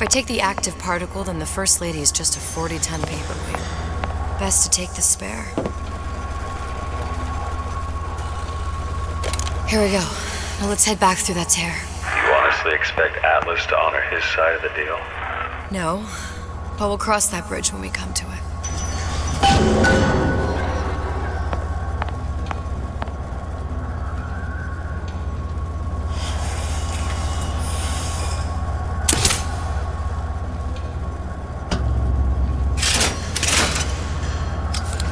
If I take the active particle, then the First Lady is just a 40-ton paperweight. Best to take the spare. Here we go. Now let's head back through that tear. You honestly expect Atlas to honor his side of the deal? No, but we'll cross that bridge when we come to it.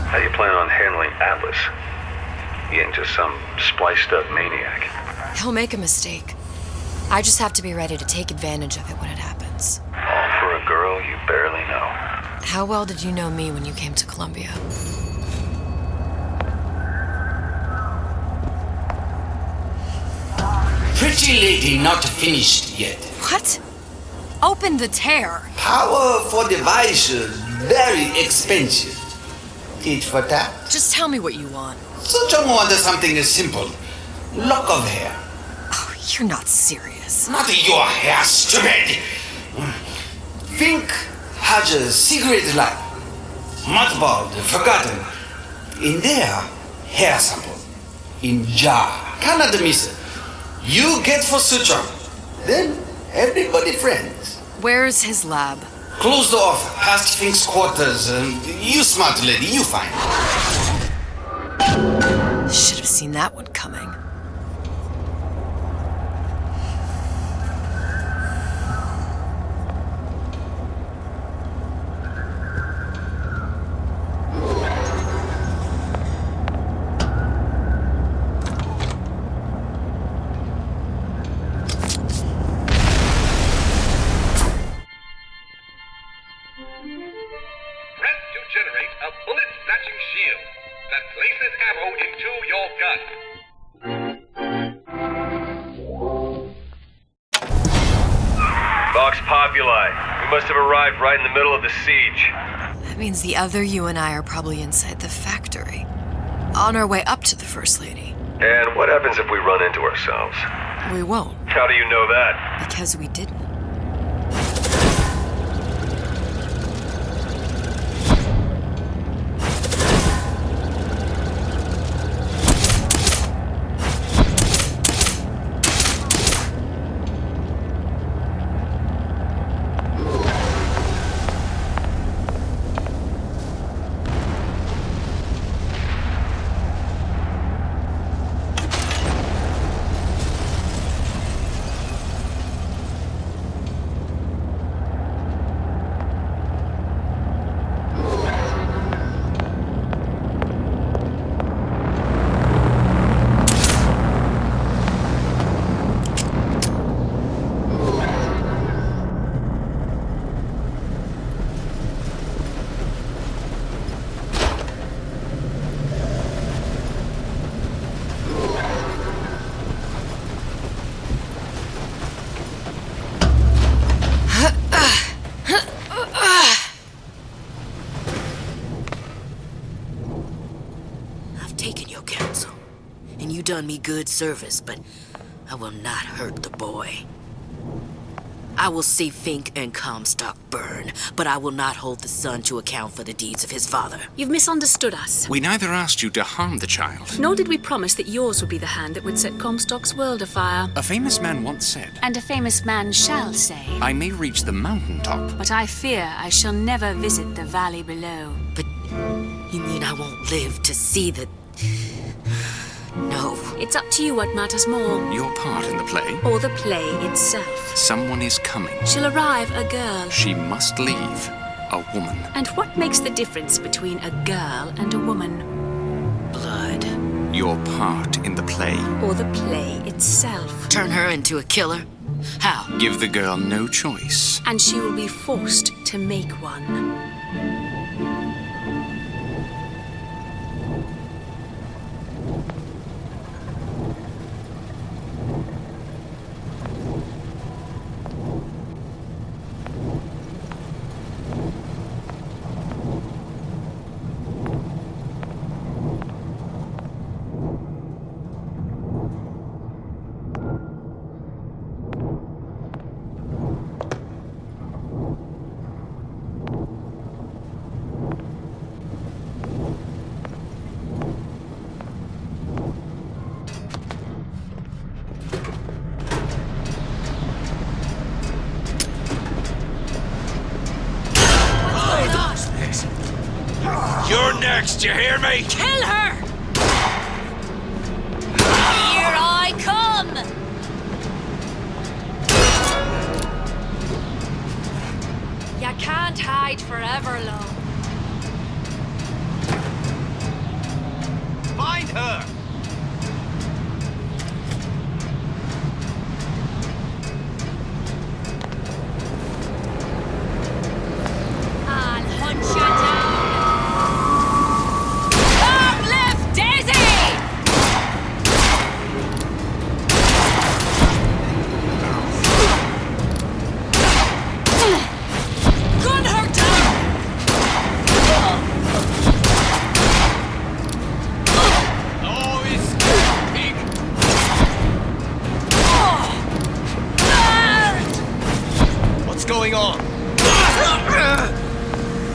How do you plan on handling Atlas? He ain't just some spliced-up maniac. He'll make a mistake. I just have to be ready to take advantage of it when it happens. All for a girl you barely know. How well did you know me when you came to Columbia? Pretty lady not finished yet. What? Open the tear. Power for device very expensive. Tit for tat. Just tell me what you want. Such a wonder something is simple. Lock of hair. Oh, you're not serious. Not your hair, stupid. Think has a secret life. Mothballed, forgotten. In there, hair sample. In jar. Cannot miss it. You get for suture. Then everybody friends. Where's his lab? Closed off, past Fink's quarters. You smart lady, you find. Should have seen that one coming. Press to generate a bullet-snatching shield that places ammo into your gun. Vox Populi. We must have arrived right in the middle of the siege. That means the other you and I are probably inside the factory. On our way up to the First Lady. And what happens if we run into ourselves? We won't, How do you know that? because we didn't. Taken your counsel, and you done me good service, but I will not hurt the boy. I will see Fink and Comstock burn, but I will not hold the son to account for the deeds of his father. You've misunderstood us. We neither asked you to harm the child. Nor did we promise that yours would be the hand that would set Comstock's world afire. A famous man once said, And a famous man shall say, I may reach the mountaintop. but I fear I shall never visit the valley below. But you mean I won't live to see the... No. It's up to you what matters more. Your part in the play? Or the play itself. Someone is coming. She'll arrive a girl. She must leave. A woman. And what makes the difference between a girl and a woman? Blood. Your part in the play. Or the play itself. Turn her into a killer? How? Give the girl no choice. And she will be forced to make one. You're next, you hear me? Kill her! Here I come! You can't hide forever long. Find her! I'll hunt you down. Long live Daisy! Gun her down! Oh, he's pig! What's going on?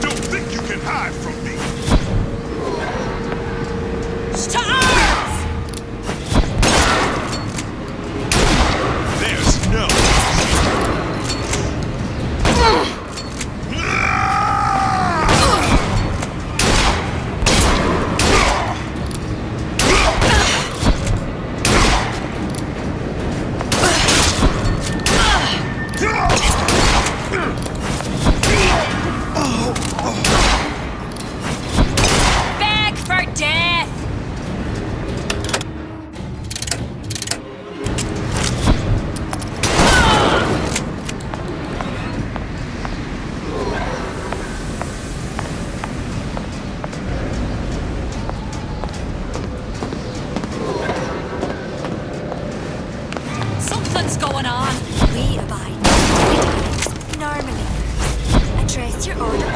Don't think you can hide from me. To arms! There's no. Beg for death! Something's going on. We abide by guidelines. Normally, address your order.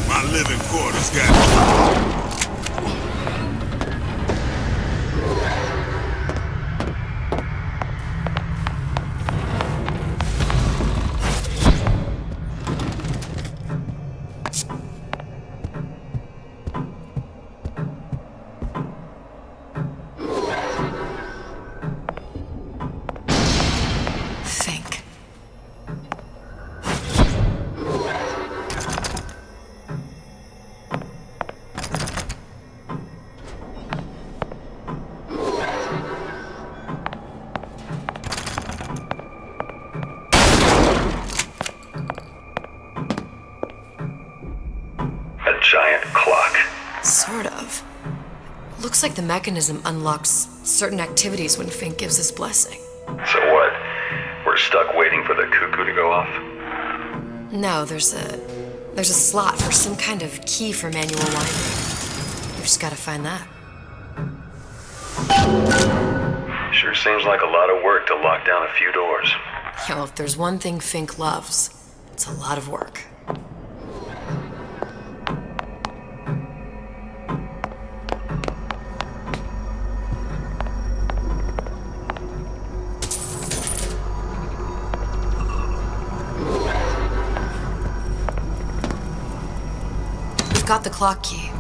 My living quarters got. Think. A giant clock. Sort of. Looks like the mechanism unlocks certain activities when Fink gives his blessing. So what? We're stuck waiting for the cuckoo to go off? No, there's a slot for some kind of key for manual winding. We just gotta find that. Sure seems like a lot of work to lock down a few doors. Yo, if there's one thing Fink loves, it's a lot of work. We've got the clock key.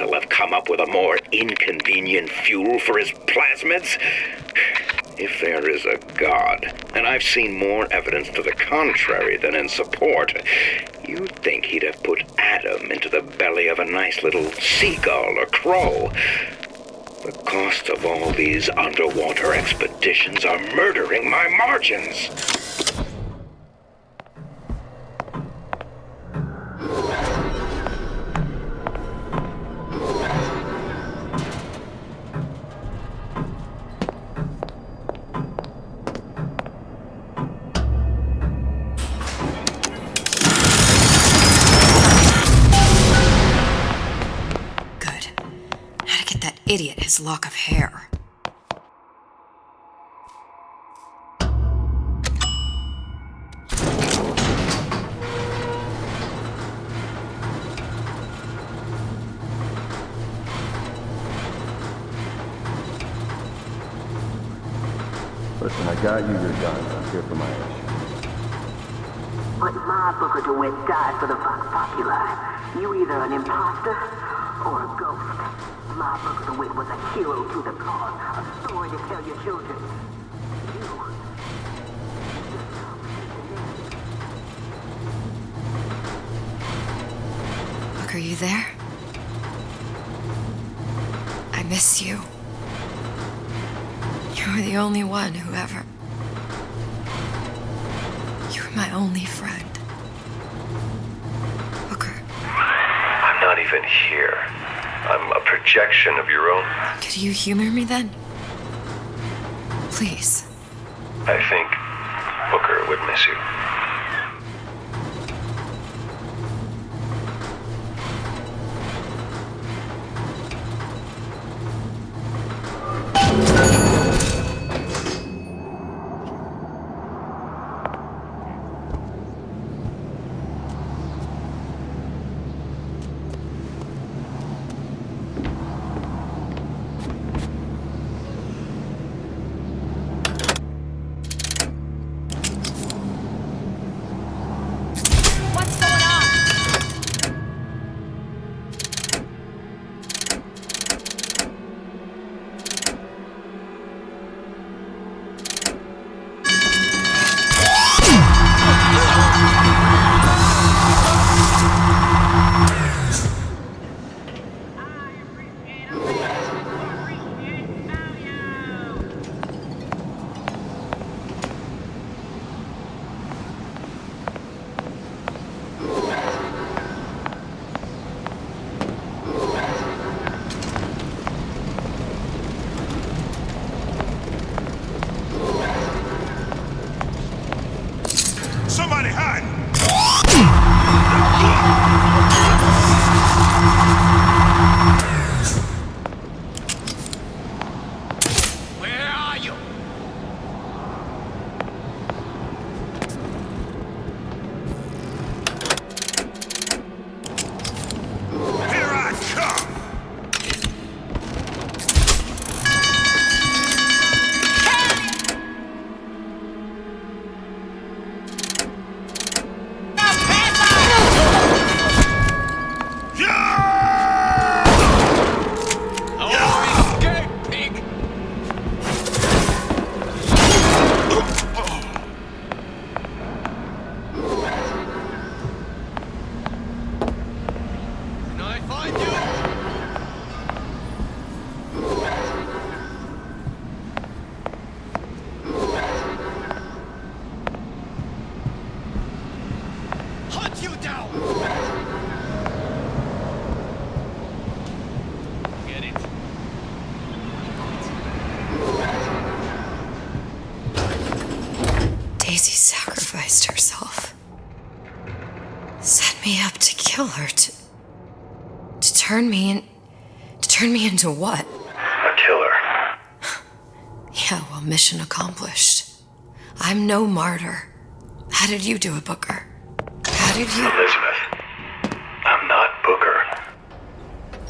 Elemental have come up with a more inconvenient fuel for his plasmids? If there is a god, and I've seen more evidence to the contrary than in support, you'd think he'd have put Adam into the belly of a nice little seagull or crow. The costs of all these underwater expeditions are murdering my margins. Idiot his lock of hair. Listen, I got you your gun. I'm here for my issue. But my Booker DeWitt died for the Vox Populi. You either an imposter or a ghost. My Booker DeWitt was a hero to the cause, a story to tell your children. Booker, you there? I miss you. You were the only one who ever... You were my only friend. Booker. I'm not even here. I'm a projection of your own. Could you humor me then? Please. I think Booker would miss you. Daisy sacrificed herself. Set me up to kill her, to turn me into what? A killer. Yeah, well, mission accomplished. I'm no martyr. How did you do it, Booker? How did you... Elizabeth, I'm not Booker.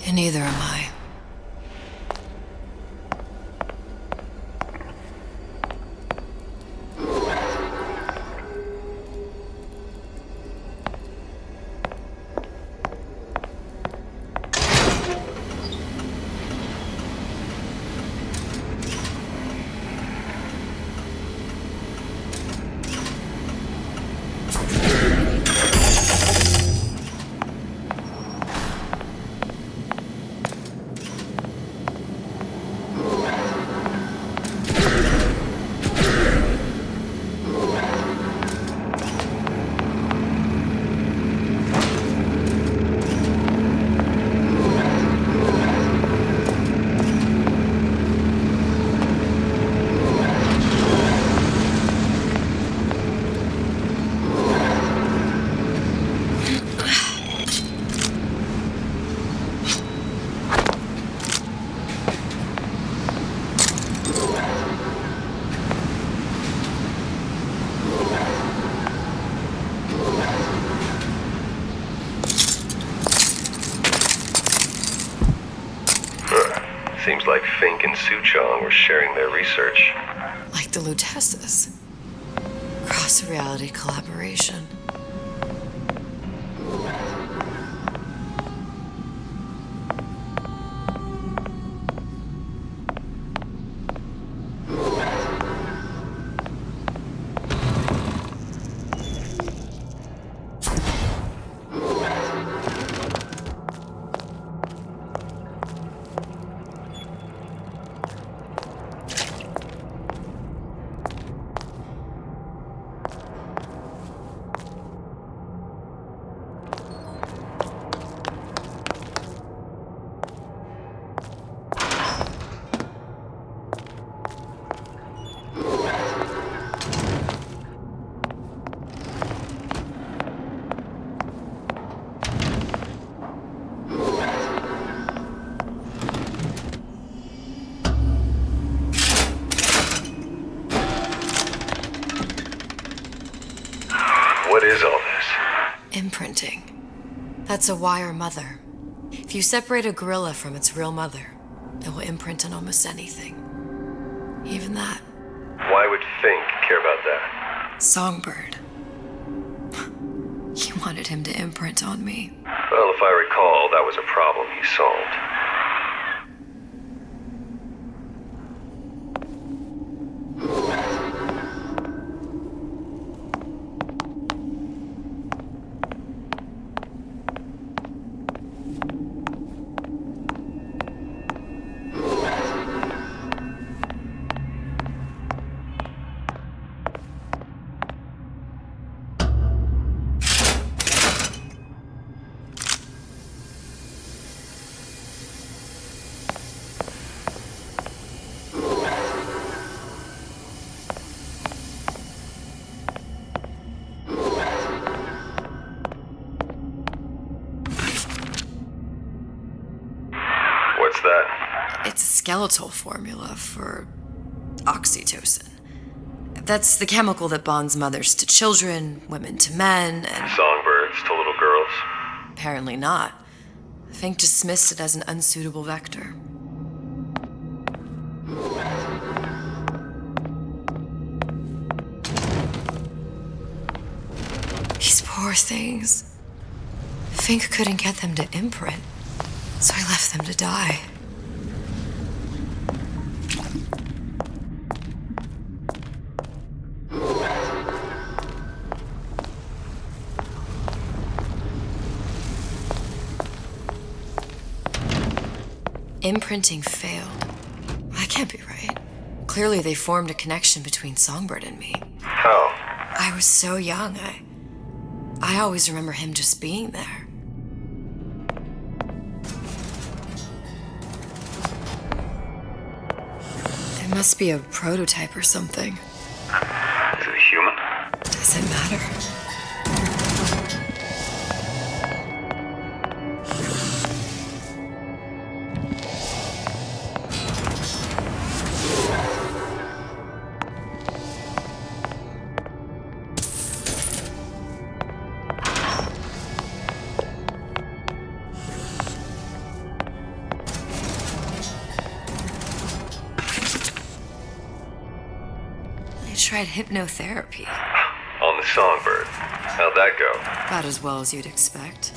And neither am I. Seems like Fink and Suchong were sharing their research. Like the Luteces. Cross-reality collaboration. What is all this? Imprinting. That's a wire mother. If you separate a gorilla from its real mother, it will imprint on almost anything. Even that. Why would Fink care about that? Songbird. You wanted him to imprint on me. Well, if I recall, that was a problem he solved. What's that? It's a skeletal formula for oxytocin. That's the chemical that bonds mothers to children, women to men, and... Songbirds to little girls? Apparently not. Fink dismissed it as an unsuitable vector. These poor things. Fink couldn't get them to imprint, so I left them to die. Imprinting failed. That can't be right. Clearly they formed a connection between Songbird and me. How? I was so young, I always remember him just being there. It must be a prototype or something. Is it human? Does it matter? Tried hypnotherapy. On the Songbird. How'd that go? About as well as you'd expect.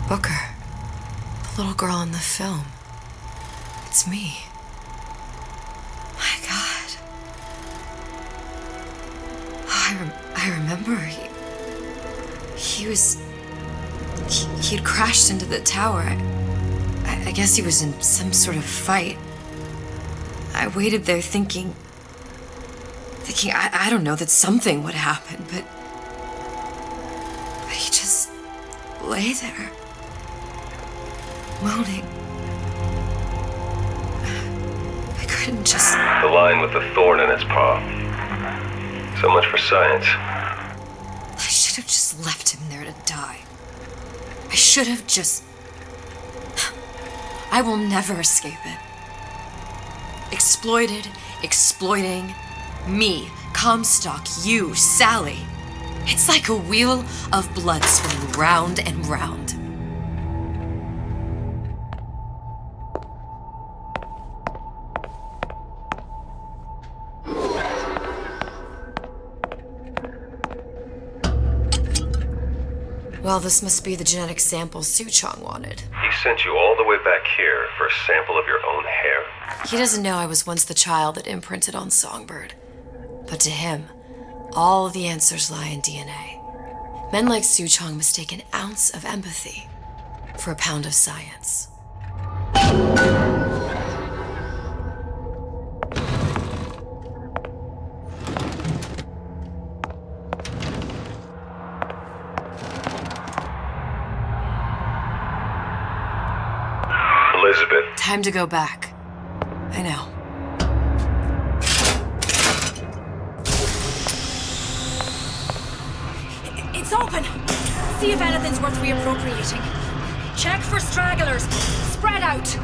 Booker. The little girl in the film. It's me. My God. Oh, I remember. He was He'd crashed into the tower. I guess he was in some sort of fight. I waited there thinking, I don't know, that something would happen, but he just lay there, moaning. I couldn't just... The lion with the thorn in its paw. So much for science. I should have just left him there to die. I should have just... I will never escape it. Exploited, exploiting, me, Comstock, you, Sally. It's like a wheel of blood spinning round and round. Well, this must be the genetic sample Suchong wanted. He sent you all the way back here for a sample of your own hair? He doesn't know I was once the child that imprinted on Songbird. But to him, all of the answers lie in DNA. Men like Suchong mistake an ounce of empathy for a pound of science. Elizabeth. Time to go back. I know. It's open! See if anything's worth reappropriating. Check for stragglers. Spread out!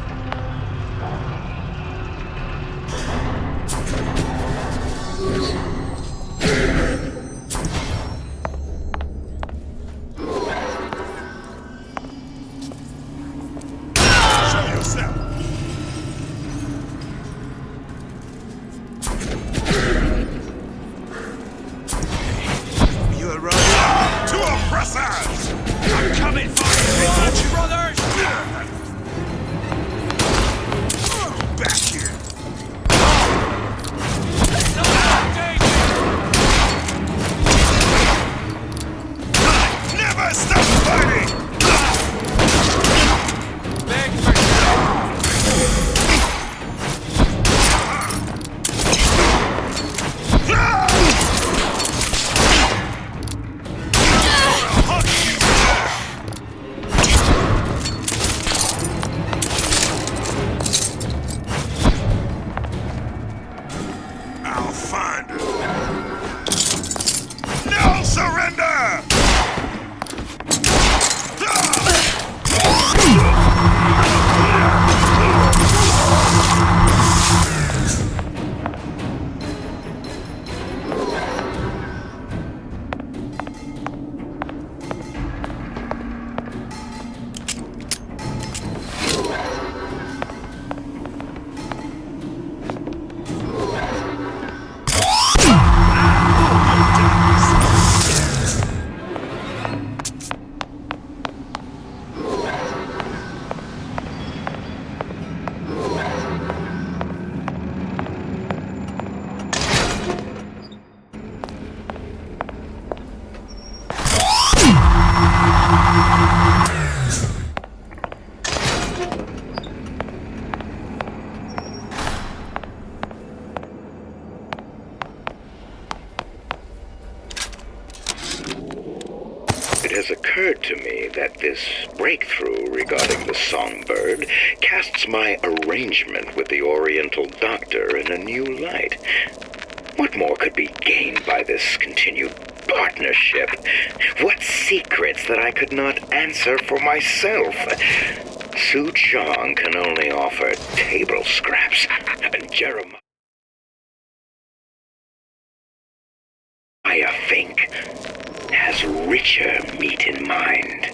It has occurred to me that this breakthrough regarding the songbird casts my arrangement with the Oriental Doctor in a new light. What more could be gained by this continued partnership? What secrets that I could not answer for myself? Suchong can only offer table scraps, and Jeremiah Fink has richer meat in mind.